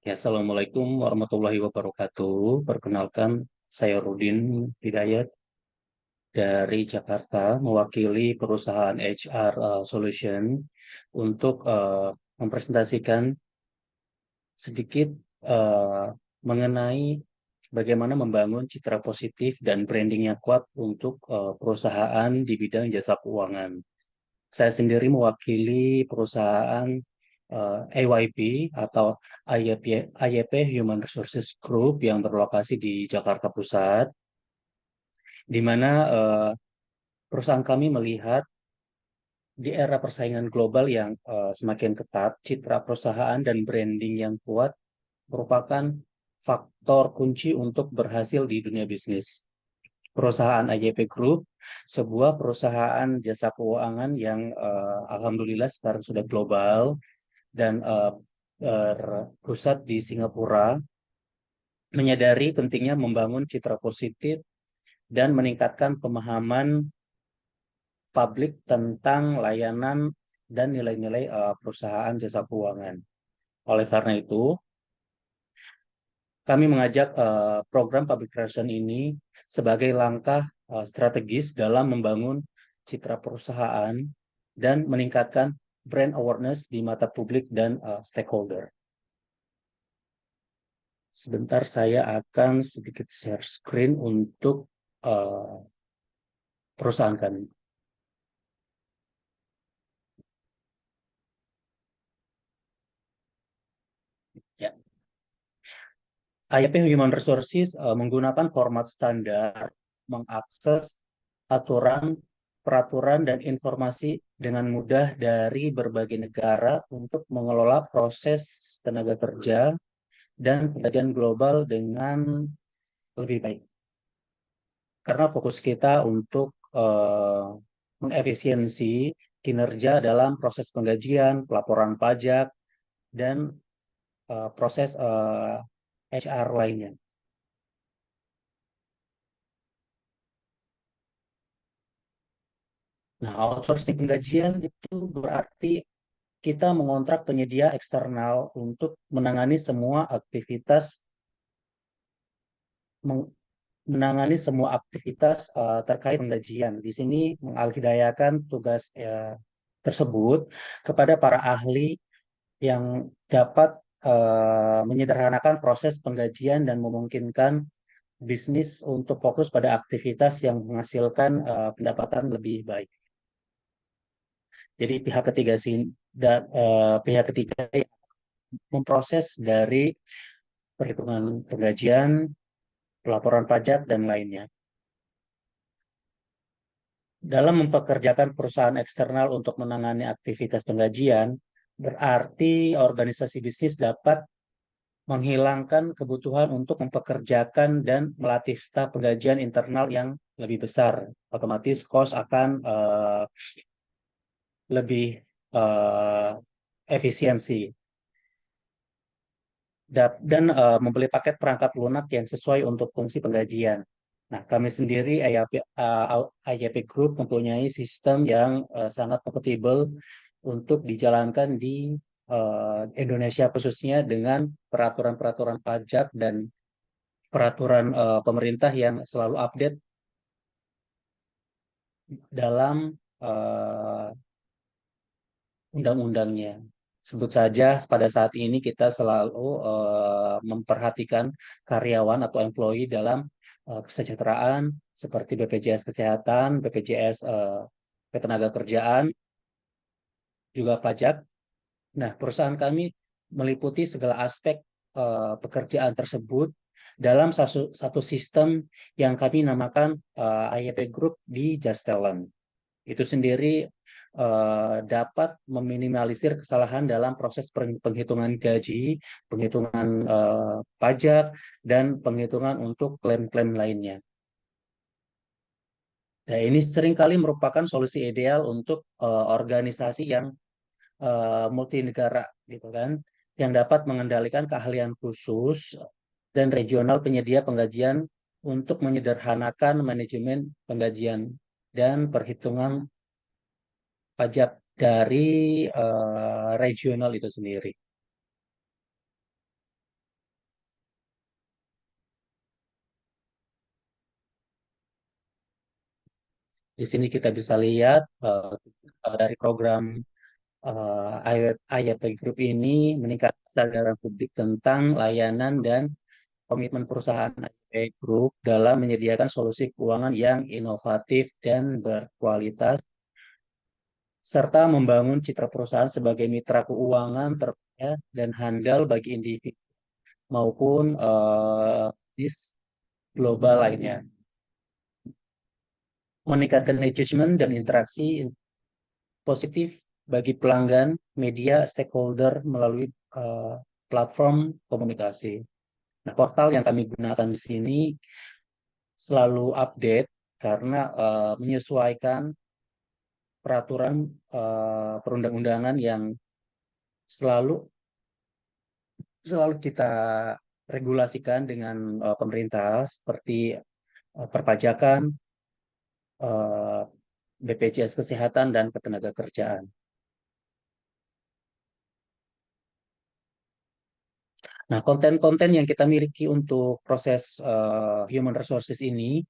Ya, Assalamualaikum warahmatullahi wabarakatuh. Perkenalkan, saya Rudin Hidayat dari Jakarta, mewakili perusahaan HR Solution untuk mempresentasikan sedikit eh, mengenai bagaimana membangun citra positif dan branding yang kuat untuk perusahaan di bidang jasa keuangan. Saya sendiri mewakili perusahaan AYP atau IYP Human Resources Group yang berlokasi di Jakarta Pusat, di mana perusahaan kami melihat di era persaingan global yang semakin ketat, citra perusahaan dan branding yang kuat merupakan faktor kunci untuk berhasil di dunia bisnis. Perusahaan IYP Group, sebuah perusahaan jasa keuangan yang alhamdulillah sekarang sudah global dan berpusat di Singapura, menyadari pentingnya membangun citra positif dan meningkatkan pemahaman publik tentang layanan dan nilai-nilai perusahaan jasa keuangan. Oleh karena itu, kami mengajak program public relation ini sebagai langkah strategis dalam membangun citra perusahaan dan meningkatkan brand awareness di mata publik dan stakeholder. Sebentar saya akan sedikit share screen untuk uh, perusahaan kami. Ya. IAP Human Resources menggunakan format standar mengakses aturan, peraturan, dan informasi dengan mudah dari berbagai negara untuk mengelola proses tenaga kerja dan pekerjaan global dengan lebih baik. Karena fokus kita untuk mengefisiensi kinerja dalam proses penggajian, pelaporan pajak, dan proses HR lainnya. Nah, outsourcing penggajian itu berarti kita mengontrak penyedia eksternal untuk menangani semua aktivitas terkait penggajian. Di sini mengalihdayakan tugas tersebut kepada para ahli yang dapat menyederhanakan proses penggajian dan memungkinkan bisnis untuk fokus pada aktivitas yang menghasilkan pendapatan lebih baik. Jadi pihak ketiga yang memproses dari perhitungan penggajian, pelaporan pajak dan lainnya. Dalam mempekerjakan perusahaan eksternal untuk menangani aktivitas penggajian, berarti organisasi bisnis dapat menghilangkan kebutuhan untuk mempekerjakan dan melatih staf penggajian internal yang lebih besar. Otomatis cost akan lebih eh, efisiensi dan membeli paket perangkat lunak yang sesuai untuk fungsi penggajian. Nah, kami sendiri IJP Group mempunyai sistem yang sangat kompatibel untuk dijalankan di Indonesia khususnya dengan peraturan-peraturan pajak dan peraturan pemerintah yang selalu update dalam undang-undangnya. Sebut saja pada saat ini kita selalu memperhatikan karyawan atau employee dalam kesejahteraan seperti BPJS Kesehatan, BPJS Ketenagakerjaan, juga pajak. Nah, perusahaan kami meliputi segala aspek pekerjaan tersebut dalam satu sistem yang kami namakan IEP Group di Just Talent. Itu sendiri dapat meminimalisir kesalahan dalam proses penghitungan gaji, penghitungan pajak, dan penghitungan untuk klaim-klaim lainnya. Nah, ini seringkali merupakan solusi ideal untuk organisasi yang multinegara, gitu kan, yang dapat mengendalikan keahlian khusus dan regional penyedia penggajian untuk menyederhanakan manajemen penggajian dan perhitungan pajak dari regional itu sendiri. Di sini kita bisa lihat dari program IAP Group ini meningkatkan kesadaran publik tentang layanan dan komitmen perusahaan IAP Group dalam menyediakan solusi keuangan yang inovatif dan berkualitas, serta membangun citra perusahaan sebagai mitra keuangan terpercaya dan handal bagi individu maupun bisnis global lainnya. Meningkatkan engagement dan interaksi positif bagi pelanggan, media, stakeholder melalui eh, platform komunikasi. Nah, portal yang kami gunakan di sini selalu update karena menyesuaikan peraturan perundang-undangan yang selalu selalu kita regulasikan dengan pemerintah seperti perpajakan, eh, BPJS Kesehatan, dan Ketenagakerjaan. Nah, konten-konten yang kita miliki untuk proses human resources ini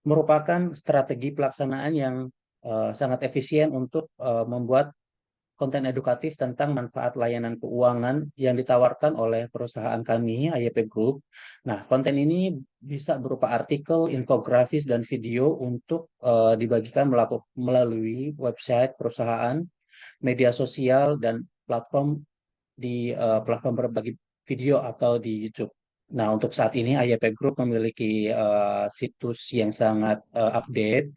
merupakan strategi pelaksanaan yang sangat efisien untuk membuat konten edukatif tentang manfaat layanan keuangan yang ditawarkan oleh perusahaan kami, IAP Group. Nah, konten ini bisa berupa artikel, infografis, dan video untuk dibagikan melalui website perusahaan, media sosial, dan platform platform berbagi video atau di YouTube. Nah, untuk saat ini IAP Group memiliki situs yang sangat update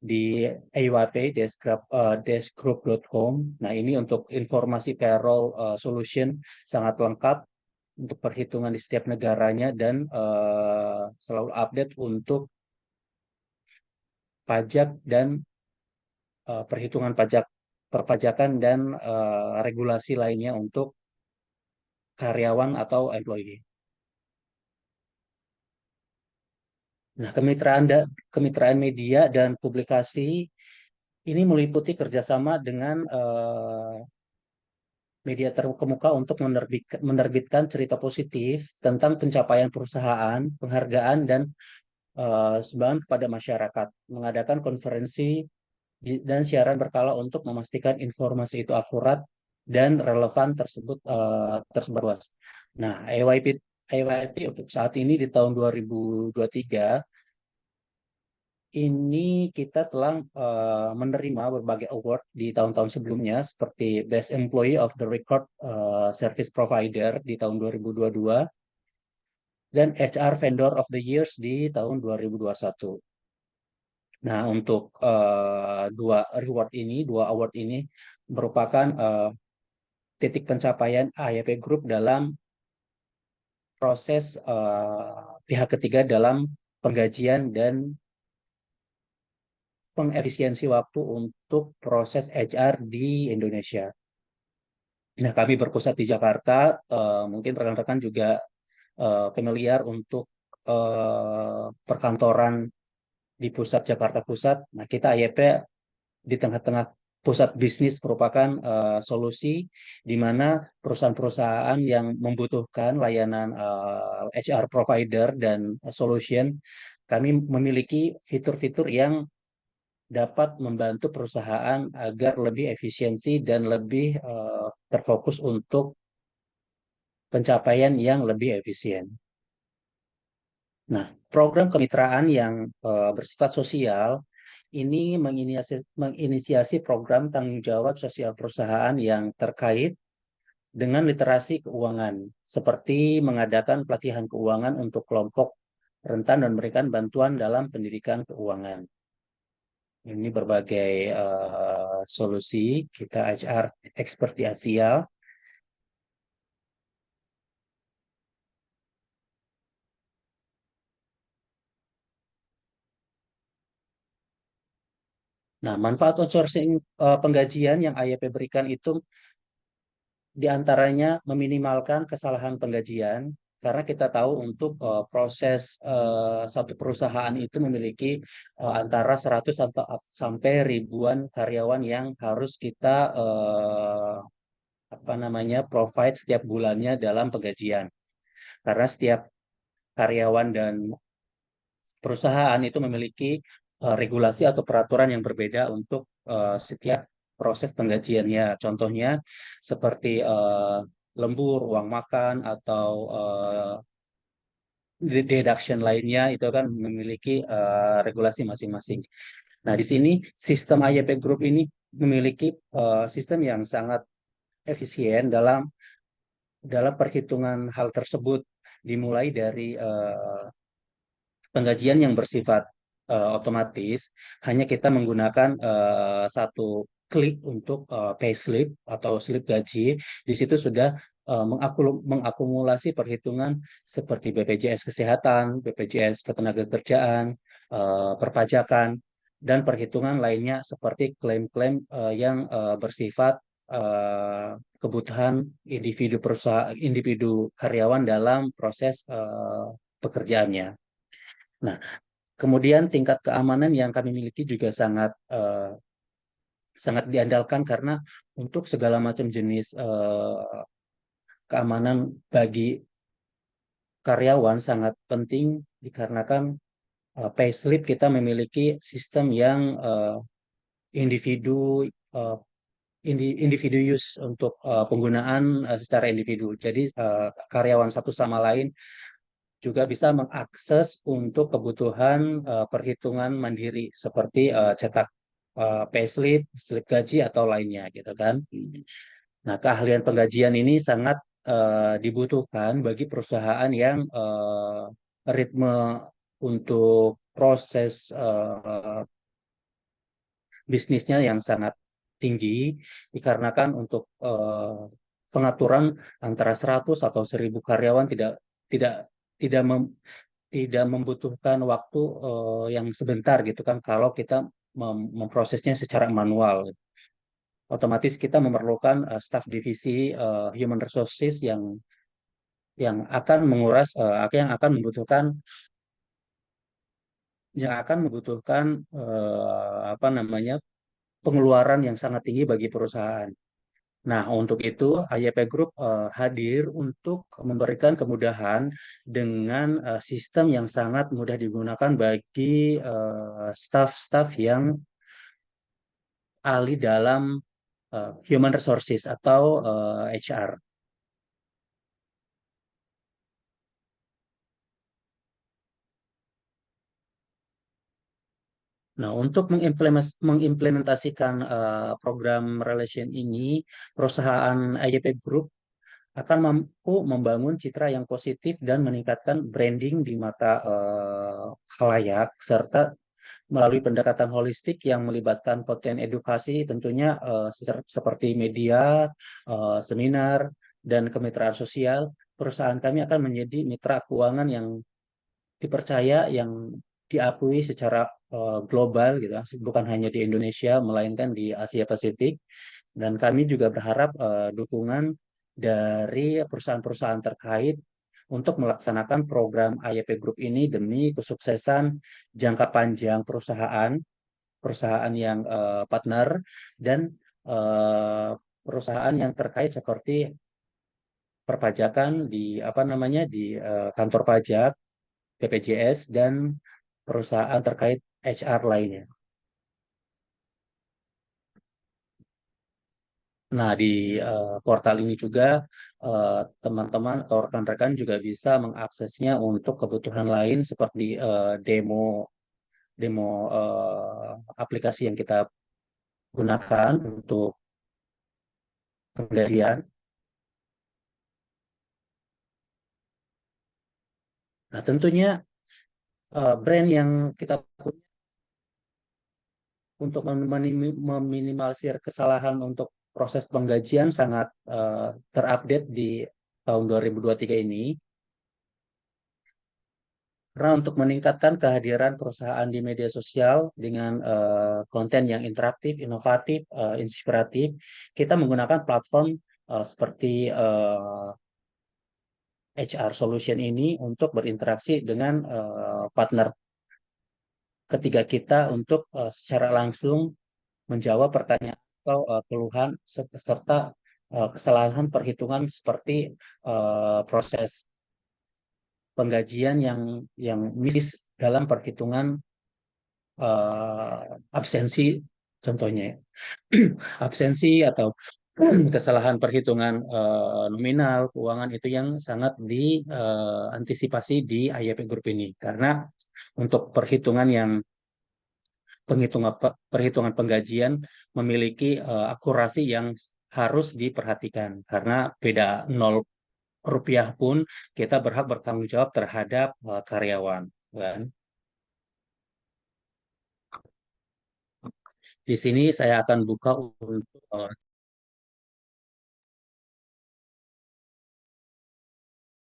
di ayp-deskgroup.com. Nah, ini untuk informasi payroll solution sangat lengkap untuk perhitungan di setiap negaranya dan selalu update untuk pajak dan perhitungan pajak perpajakan dan regulasi lainnya untuk karyawan atau employee. Nah, kemitraan media dan publikasi ini meliputi kerjasama dengan media terkemuka untuk menerbitkan cerita positif tentang pencapaian perusahaan, penghargaan, dan sumbangan kepada masyarakat, mengadakan konferensi dan siaran berkala untuk memastikan informasi itu akurat dan relevan tersebut tersebar luas. Nah, AYP untuk saat ini di tahun 2023 ini kita telah menerima berbagai award di tahun-tahun sebelumnya seperti Best Employee of the Record Service Provider di tahun 2022 dan HR Vendor of the Years di tahun 2021. Nah, untuk dua award ini merupakan titik pencapaian AYP Group dalam proses pihak ketiga dalam penggajian dan pengefisiensi waktu untuk proses HR di Indonesia. Nah, kami berpusat di Jakarta. Mungkin rekan-rekan juga familiar untuk perkantoran di pusat Jakarta Pusat. Nah, kita AYP di tengah-tengah pusat bisnis merupakan solusi di mana perusahaan-perusahaan yang membutuhkan layanan HR provider dan solution, kami memiliki fitur-fitur yang dapat membantu perusahaan agar lebih efisiensi dan lebih terfokus untuk pencapaian yang lebih efisien. Nah, program kemitraan yang bersifat sosial ini menginisiasi program tanggung jawab sosial perusahaan yang terkait dengan literasi keuangan, seperti mengadakan pelatihan keuangan untuk kelompok rentan dan memberikan bantuan dalam pendidikan keuangan. Ini berbagai solusi kita HR expert di Asia. Nah, manfaat outsourcing penggajian yang IAP berikan itu diantaranya meminimalkan kesalahan penggajian, karena kita tahu untuk proses satu perusahaan itu memiliki antara 100 sampai ribuan karyawan yang harus kita apa namanya provide setiap bulannya dalam penggajian. Karena setiap karyawan dan perusahaan itu memiliki regulasi atau peraturan yang berbeda untuk setiap proses penggajiannya. Contohnya seperti lembur, uang makan, atau deduction lainnya itu kan memiliki regulasi masing-masing. Nah, di sini sistem IEP Group ini memiliki sistem yang sangat efisien dalam perhitungan hal tersebut, dimulai dari penggajian yang bersifat otomatis. Hanya kita menggunakan satu klik untuk payslip atau slip gaji. Di situ sudah mengakumulasi perhitungan seperti BPJS Kesehatan, BPJS Ketenagakerjaan, perpajakan, dan perhitungan lainnya seperti klaim-klaim yang bersifat kebutuhan individu perusahaan, individu karyawan dalam proses pekerjaannya. Nah, kemudian tingkat keamanan yang kami miliki juga sangat diandalkan karena untuk segala macam jenis keamanan bagi karyawan sangat penting dikarenakan payslip kita memiliki sistem yang individu eh, individu use untuk penggunaan secara individu. Jadi karyawan satu sama lain juga bisa mengakses untuk kebutuhan perhitungan mandiri seperti cetak payslip, slip gaji atau lainnya gitu kan. Nah, keahlian penggajian ini sangat dibutuhkan bagi perusahaan yang ritme untuk proses bisnisnya yang sangat tinggi dikarenakan untuk pengaturan antara 100 atau 1.000 karyawan tidak tidak mem- tidak membutuhkan waktu yang sebentar gitu kan kalau kita memprosesnya secara manual. Otomatis kita memerlukan staf divisi human resources yang akan menguras yang akan membutuhkan apa namanya pengeluaran yang sangat tinggi bagi perusahaan. Nah, untuk itu IEP Group hadir untuk memberikan kemudahan dengan sistem yang sangat mudah digunakan bagi staf-staf yang ahli dalam human resources atau HR. Nah, untuk mengimplementasikan program relation ini, perusahaan IEP Group akan mampu membangun citra yang positif dan meningkatkan branding di mata khalayak, serta melalui pendekatan holistik yang melibatkan konten edukasi tentunya seperti media, seminar, dan kemitraan sosial. Perusahaan kami akan menjadi mitra keuangan yang dipercaya, yang diakui secara global gitu, bukan hanya di Indonesia melainkan di Asia Pasifik. Dan kami juga berharap dukungan dari perusahaan-perusahaan terkait untuk melaksanakan program IEP Group ini demi kesuksesan jangka panjang perusahaan, perusahaan yang partner, dan eh, perusahaan yang terkait seperti perpajakan di apa namanya di kantor pajak, BPJS, dan perusahaan terkait HR lainnya. Nah, di portal ini juga eh, teman-teman atau rekan-rekan juga bisa mengaksesnya untuk kebutuhan lain seperti demo demo aplikasi yang kita gunakan untuk penggalian. Nah, tentunya brand yang kita punya untuk meminimalisir kesalahan untuk proses penggajian sangat terupdate di tahun 2023 ini. Karena untuk meningkatkan kehadiran perusahaan di media sosial dengan konten yang interaktif, inovatif, inspiratif, kita menggunakan platform seperti HR Solution ini untuk berinteraksi dengan partner ketiga kita untuk secara langsung menjawab pertanyaan atau keluhan serta kesalahan perhitungan seperti proses penggajian yang miss dalam perhitungan absensi contohnya ya. Absensi atau kesalahan perhitungan nominal keuangan itu yang sangat diantisipasi di IEP Group ini karena untuk perhitungan penggajian memiliki akurasi yang harus diperhatikan karena beda 0 rupiah pun kita berhak bertanggung jawab terhadap karyawan kan. Di sini saya akan buka untuk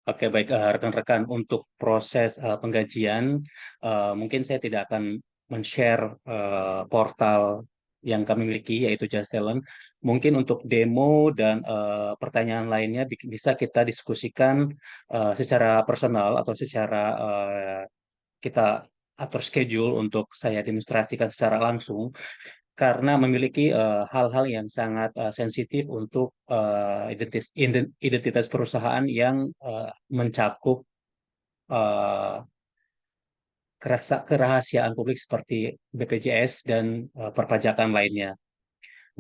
Oke, baik rekan-rekan untuk proses penggajian, mungkin saya tidak akan men-share portal yang kami miliki yaitu Just Talent. Mungkin untuk demo dan pertanyaan lainnya bisa kita diskusikan secara personal atau secara kita atur schedule untuk saya demonstrasikan secara langsung karena memiliki hal-hal yang sangat sensitif untuk identitas perusahaan yang mencakup eh, kerahasiaan publik seperti BPJS dan perpajakan lainnya.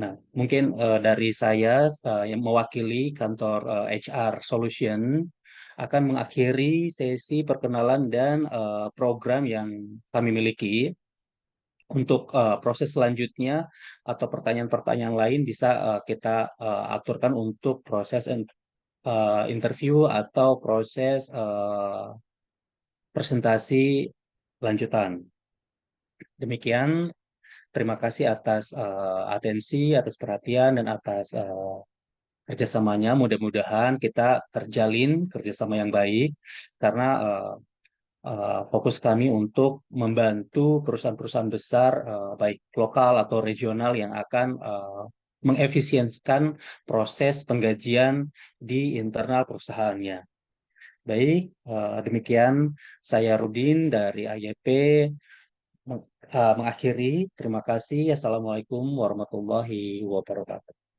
Nah, mungkin dari saya yang mewakili kantor HR Solution akan mengakhiri sesi perkenalan dan program yang kami miliki. Untuk proses selanjutnya atau pertanyaan-pertanyaan lain bisa kita aturkan untuk proses interview atau proses presentasi lanjutan. Demikian, terima kasih atas atensi, atas perhatian, dan atas kerjasamanya. Mudah-mudahan kita terjalin kerjasama yang baik karena fokus kami untuk membantu perusahaan-perusahaan besar, baik lokal atau regional yang akan mengefisiensikan proses penggajian di internal perusahaannya. Baik, demikian saya Rudin dari IYP mengakhiri. Terima kasih. Assalamualaikum warahmatullahi wabarakatuh.